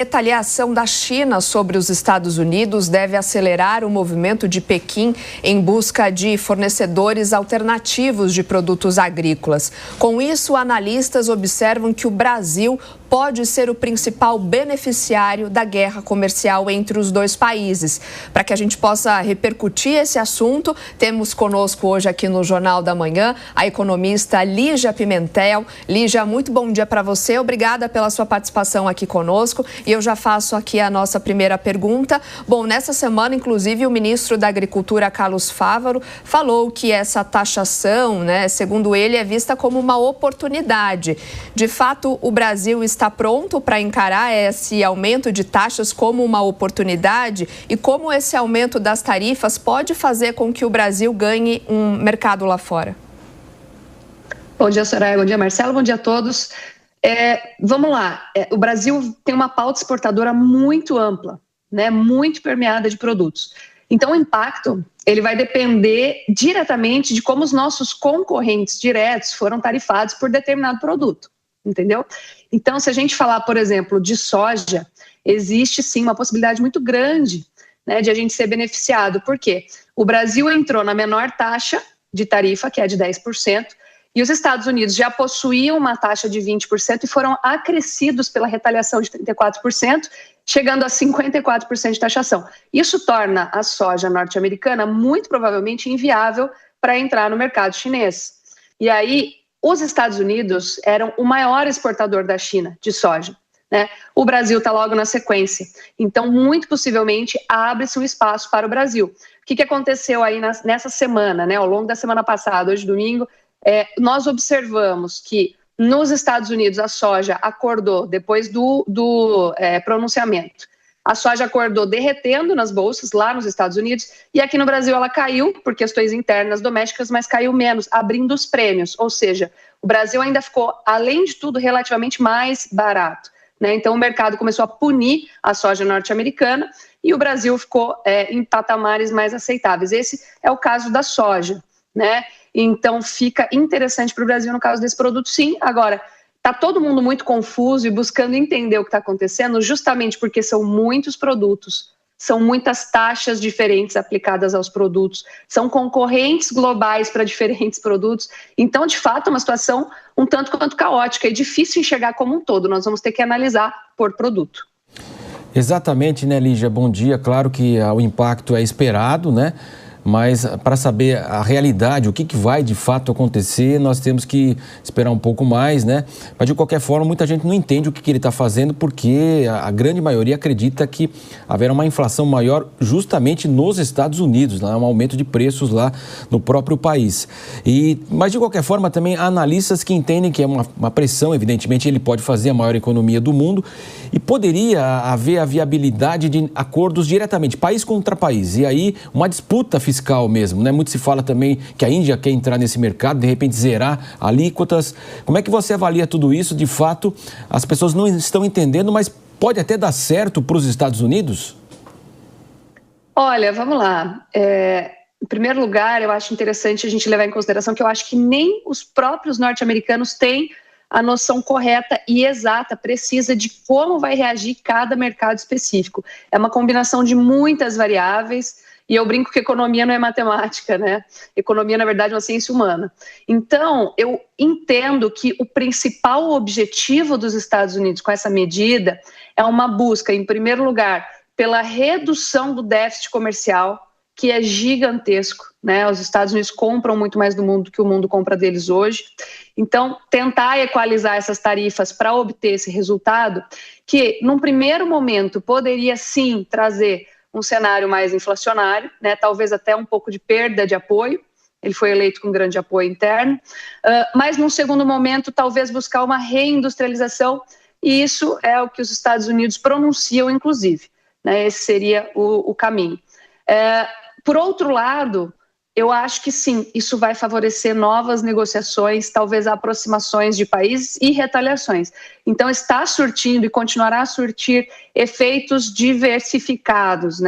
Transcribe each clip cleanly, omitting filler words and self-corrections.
retaliação da China sobre os Estados Unidos deve acelerar o movimento de Pequim em busca de fornecedores alternativos de produtos agrícolas. Com isso, analistas observam que o Brasil pode ser o principal beneficiário da guerra comercial entre os dois países. Para que a gente possa repercutir esse assunto, temos conosco hoje aqui no Jornal da Manhã a economista Lígia Pimentel. Lígia, muito bom dia para você. Obrigada pela sua participação aqui conosco. E eu já faço aqui a nossa primeira pergunta. Bom, nessa semana, inclusive, o ministro da Agricultura, Carlos Fávaro, falou que essa taxação, segundo ele, é vista como uma oportunidade. De fato, o Brasil está pronto para encarar esse aumento de taxas como uma oportunidade e como esse aumento das tarifas pode fazer com que o Brasil ganhe um mercado lá fora? Bom dia, Soraya. Bom dia, Marcelo. Bom dia a todos. Vamos lá. O Brasil tem uma pauta exportadora muito ampla, muito permeada de produtos. Então, o impacto ele vai depender diretamente de como os nossos concorrentes diretos foram tarifados por determinado produto. Entendeu? Então, se a gente falar, por exemplo, de soja, existe sim uma possibilidade muito grande de a gente ser beneficiado. Por quê? O Brasil entrou na menor taxa de tarifa, que é de 10%, e os Estados Unidos já possuíam uma taxa de 20% e foram acrescidos pela retaliação de 34%, chegando a 54% de taxação. Isso torna a soja norte-americana muito provavelmente inviável para entrar no mercado chinês. E aí, os Estados Unidos eram o maior exportador da China de soja. O Brasil está logo na sequência. Então, muito possivelmente, abre-se um espaço para o Brasil. O que aconteceu aí nessa semana, ao longo da semana passada, hoje domingo, nós observamos que nos Estados Unidos a soja acordou depois do pronunciamento. A soja acordou derretendo nas bolsas lá nos Estados Unidos e aqui no Brasil ela caiu por questões internas domésticas, mas caiu menos, abrindo os prêmios. Ou seja, o Brasil ainda ficou, além de tudo, relativamente mais barato. Então o mercado começou a punir a soja norte-americana e o Brasil ficou em patamares mais aceitáveis. Esse é o caso da soja. Então fica interessante para o Brasil no caso desse produto, sim. Agora, está todo mundo muito confuso e buscando entender o que está acontecendo, justamente porque são muitos produtos, são muitas taxas diferentes aplicadas aos produtos, são concorrentes globais para diferentes produtos. Então, de fato, é uma situação um tanto quanto caótica e difícil enxergar como um todo. Nós vamos ter que analisar por produto. Exatamente, Lígia? Bom dia. Claro que o impacto é esperado, Mas para saber a realidade, o que vai de fato acontecer, nós temos que esperar um pouco mais, Mas de qualquer forma, muita gente não entende o que ele está fazendo porque a grande maioria acredita que haverá uma inflação maior justamente nos Estados Unidos, um aumento de preços lá no próprio país. Mas de qualquer forma, também há analistas que entendem que é uma pressão, evidentemente, ele pode fazer a maior economia do mundo e poderia haver a viabilidade de acordos diretamente, país contra país, e aí uma disputa fiscal mesmo, Muito se fala também que a Índia quer entrar nesse mercado, de repente zerar alíquotas. Como é que você avalia tudo isso? De fato, as pessoas não estão entendendo, mas pode até dar certo para os Estados Unidos? Olha, vamos lá. Em primeiro lugar, eu acho interessante a gente levar em consideração que eu acho que nem os próprios norte-americanos têm a noção correta e exata, precisa de como vai reagir cada mercado específico. É uma combinação de muitas variáveis. E eu brinco que economia não é matemática, Economia, na verdade, é uma ciência humana. Então, eu entendo que o principal objetivo dos Estados Unidos com essa medida é uma busca, em primeiro lugar, pela redução do déficit comercial, que é gigantesco, Os Estados Unidos compram muito mais do mundo do que o mundo compra deles hoje. Então, tentar equalizar essas tarifas para obter esse resultado, que, num primeiro momento, poderia, sim, trazer um cenário mais inflacionário, talvez até um pouco de perda de apoio. Ele foi eleito com grande apoio interno, mas num segundo momento talvez buscar uma reindustrialização, e isso é o que os Estados Unidos pronunciam, inclusive. Esse seria o caminho. Por outro lado, eu acho que sim, isso vai favorecer novas negociações, talvez aproximações de países e retaliações. Então, está surtindo e continuará a surtir efeitos diversificados,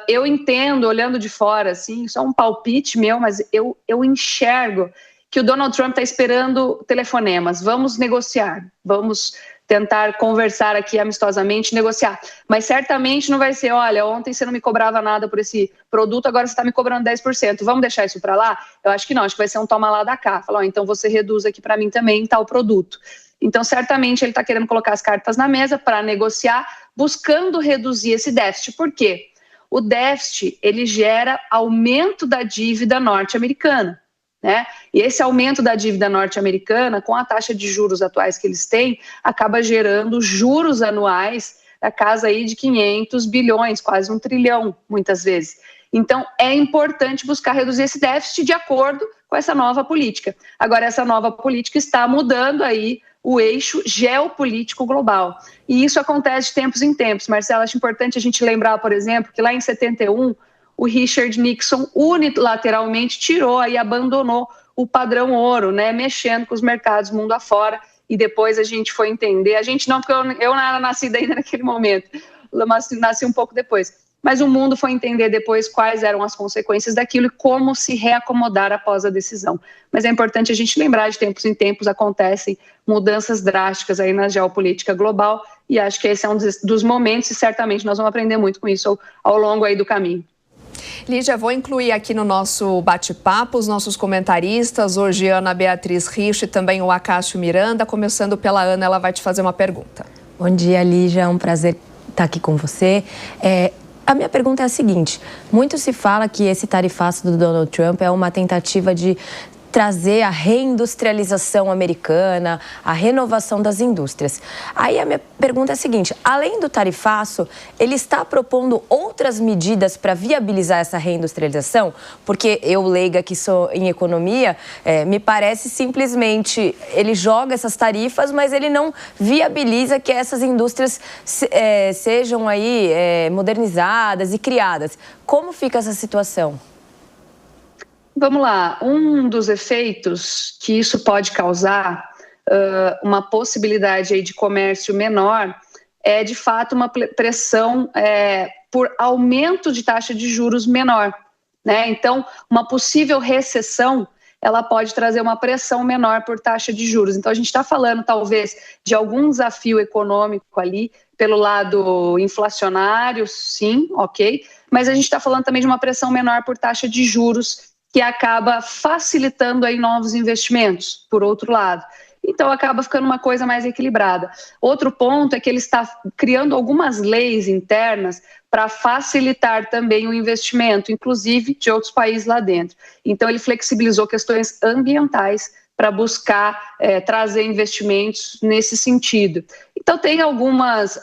Eu entendo, olhando de fora, assim, isso é um palpite meu, mas eu enxergo que o Donald Trump está esperando telefonemas. Vamos negociar, vamos tentar conversar aqui amistosamente, negociar. Mas certamente não vai ser, olha, ontem você não me cobrava nada por esse produto, agora você está me cobrando 10%, vamos deixar isso para lá? Eu acho que não, acho que vai ser um toma lá da cá. Falar, então você reduz aqui para mim também tal produto. Então, certamente ele está querendo colocar as cartas na mesa para negociar, buscando reduzir esse déficit. Por quê? O déficit, ele gera aumento da dívida norte-americana, né? E esse aumento da dívida norte-americana, com a taxa de juros atuais que eles têm, acaba gerando juros anuais da casa aí de 500 bilhões, quase 1 trilhão, muitas vezes. Então, é importante buscar reduzir esse déficit de acordo com essa nova política. Agora, essa nova política está mudando aí o eixo geopolítico global. E isso acontece de tempos em tempos. Marcelo, acho importante a gente lembrar, por exemplo, que lá em 71, o Richard Nixon unilateralmente tirou e abandonou o padrão ouro, né, mexendo com os mercados mundo afora, e depois a gente foi entender, a gente não, porque eu não era nascida ainda naquele momento, mas nasci um pouco depois, mas o mundo foi entender depois quais eram as consequências daquilo e como se reacomodar após a decisão. Mas é importante a gente lembrar, de tempos em tempos acontecem mudanças drásticas aí na geopolítica global, e acho que esse é um dos momentos, e certamente nós vamos aprender muito com isso ao longo aí do caminho. Lígia, vou incluir aqui no nosso bate-papo os nossos comentaristas, hoje Ana Beatriz Rich e também o Acácio Miranda. Começando pela Ana, ela vai te fazer uma pergunta. Bom dia, Lígia, é um prazer estar aqui com você. A minha pergunta é a seguinte: muito se fala que esse tarifaço do Donald Trump é uma tentativa de trazer a reindustrialização americana, a renovação das indústrias. Aí a minha pergunta é a seguinte: além do tarifaço, ele está propondo outras medidas para viabilizar essa reindustrialização? Porque eu, leiga que sou em economia, me parece simplesmente ele joga essas tarifas, mas ele não viabiliza que essas indústrias sejam aí modernizadas e criadas. Como fica essa situação? Vamos lá, um dos efeitos que isso pode causar, uma possibilidade aí de comércio menor, é de fato uma pressão por aumento de taxa de juros menor, né? Então, uma possível recessão, ela pode trazer uma pressão menor por taxa de juros. Então, a gente está falando talvez de algum desafio econômico ali, pelo lado inflacionário, sim, ok, mas a gente está falando também de uma pressão menor por taxa de juros, que acaba facilitando aí novos investimentos, por outro lado. Então, acaba ficando uma coisa mais equilibrada. Outro ponto é que ele está criando algumas leis internas para facilitar também o investimento, inclusive de outros países lá dentro. Então, ele flexibilizou questões ambientais para buscar trazer investimentos nesse sentido. Então, tem algumas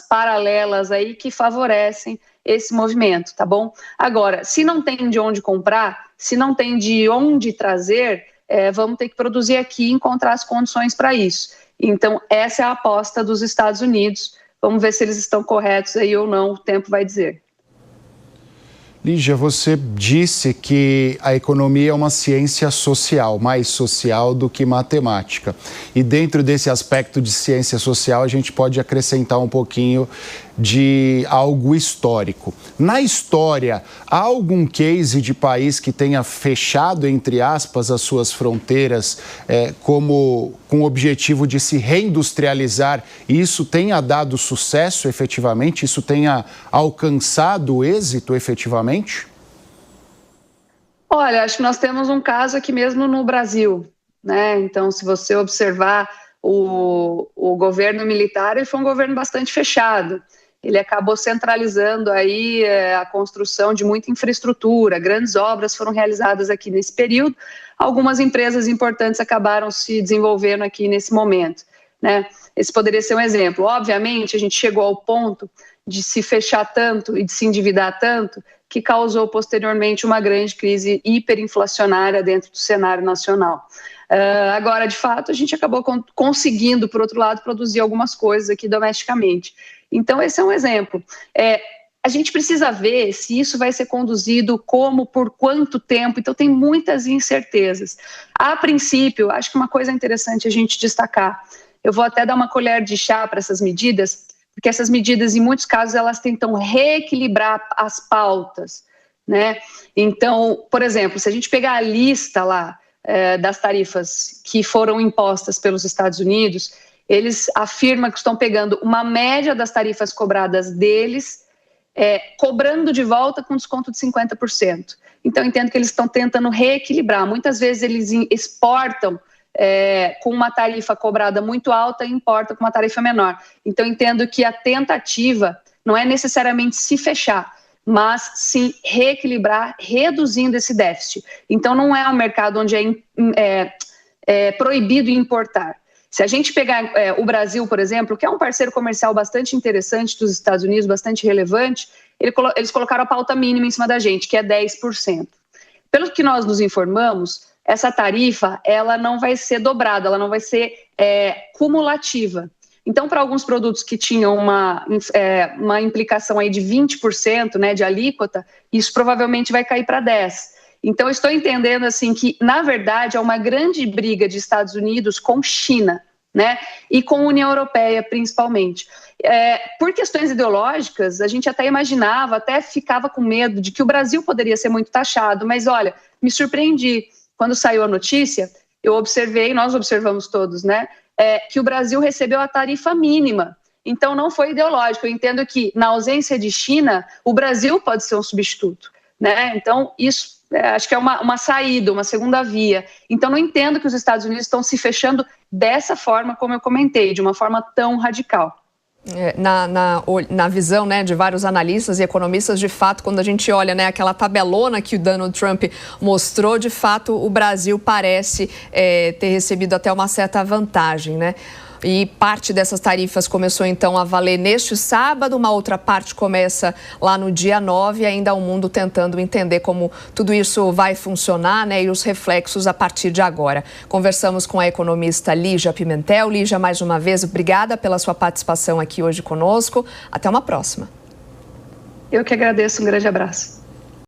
paralelas aí que favorecem esse movimento, tá bom? Agora, se não tem de onde comprar, se não tem de onde trazer, vamos ter que produzir aqui e encontrar as condições para isso. Então, essa é a aposta dos Estados Unidos. Vamos ver se eles estão corretos aí ou não, o tempo vai dizer. Lígia, você disse que a economia é uma ciência social, mais social do que matemática. E dentro desse aspecto de ciência social, a gente pode acrescentar um pouquinho de algo histórico. Na história, há algum case de país que tenha fechado, entre aspas, as suas fronteiras com o objetivo de se reindustrializar e isso tenha dado sucesso efetivamente? Isso tenha alcançado êxito efetivamente? Olha, acho que nós temos um caso aqui mesmo no Brasil, né? Então, se você observar o governo militar, ele foi um governo bastante fechado. Ele acabou centralizando aí a construção de muita infraestrutura, grandes obras foram realizadas aqui nesse período, algumas empresas importantes acabaram se desenvolvendo aqui nesse momento, né? Esse poderia ser um exemplo. Obviamente, a gente chegou ao ponto de se fechar tanto e de se endividar tanto que causou posteriormente uma grande crise hiperinflacionária dentro do cenário nacional. Agora, de fato, a gente acabou conseguindo, por outro lado, produzir algumas coisas aqui domesticamente. Então, esse é um exemplo. A gente precisa ver se isso vai ser conduzido como, por quanto tempo. Então, tem muitas incertezas. A princípio, acho que uma coisa interessante a gente destacar, eu vou até dar uma colher de chá para essas medidas, porque essas medidas, em muitos casos, elas tentam reequilibrar as pautas, né? Então, por exemplo, se a gente pegar a lista lá das tarifas que foram impostas pelos Estados Unidos, eles afirmam que estão pegando uma média das tarifas cobradas deles, cobrando de volta com desconto de 50%. Então, entendo que eles estão tentando reequilibrar. Muitas vezes eles exportam com uma tarifa cobrada muito alta e importam com uma tarifa menor. Então, entendo que a tentativa não é necessariamente se fechar, mas sim reequilibrar, reduzindo esse déficit. Então, não é um mercado onde é proibido importar. Se a gente pegar o Brasil, por exemplo, que é um parceiro comercial bastante interessante dos Estados Unidos, bastante relevante, eles colocaram a pauta mínima em cima da gente, que é 10%. Pelo que nós nos informamos, essa tarifa ela não vai ser dobrada, ela não vai ser cumulativa. Então, para alguns produtos que tinham uma implicação aí de 20%, né, de alíquota, isso provavelmente vai cair para 10%. Então, eu estou entendendo assim que, na verdade, é uma grande briga de Estados Unidos com China, né? E com a União Europeia, principalmente. Por questões ideológicas, a gente até imaginava, até ficava com medo de que o Brasil poderia ser muito taxado, mas olha, me surpreendi. Quando saiu a notícia, eu observei, nós observamos todos, né? Que o Brasil recebeu a tarifa mínima. Então, não foi ideológico. Eu entendo que, na ausência de China, o Brasil pode ser um substituto, né? Então, isso acho que é uma saída, uma segunda via. Então, não entendo que os Estados Unidos estão se fechando dessa forma, como eu comentei, de uma forma tão radical. Na visão, né, de vários analistas e economistas, de fato, quando a gente olha, né, aquela tabelona que o Donald Trump mostrou, de fato, o Brasil parece ter recebido até uma certa vantagem, né? E parte dessas tarifas começou, então, a valer neste sábado, uma outra parte começa lá no dia 9, ainda o mundo tentando entender como tudo isso vai funcionar, né, e os reflexos a partir de agora. Conversamos com a economista Lígia Pimentel. Lígia, mais uma vez, obrigada pela sua participação aqui hoje conosco. Até uma próxima. Eu que agradeço, um grande abraço.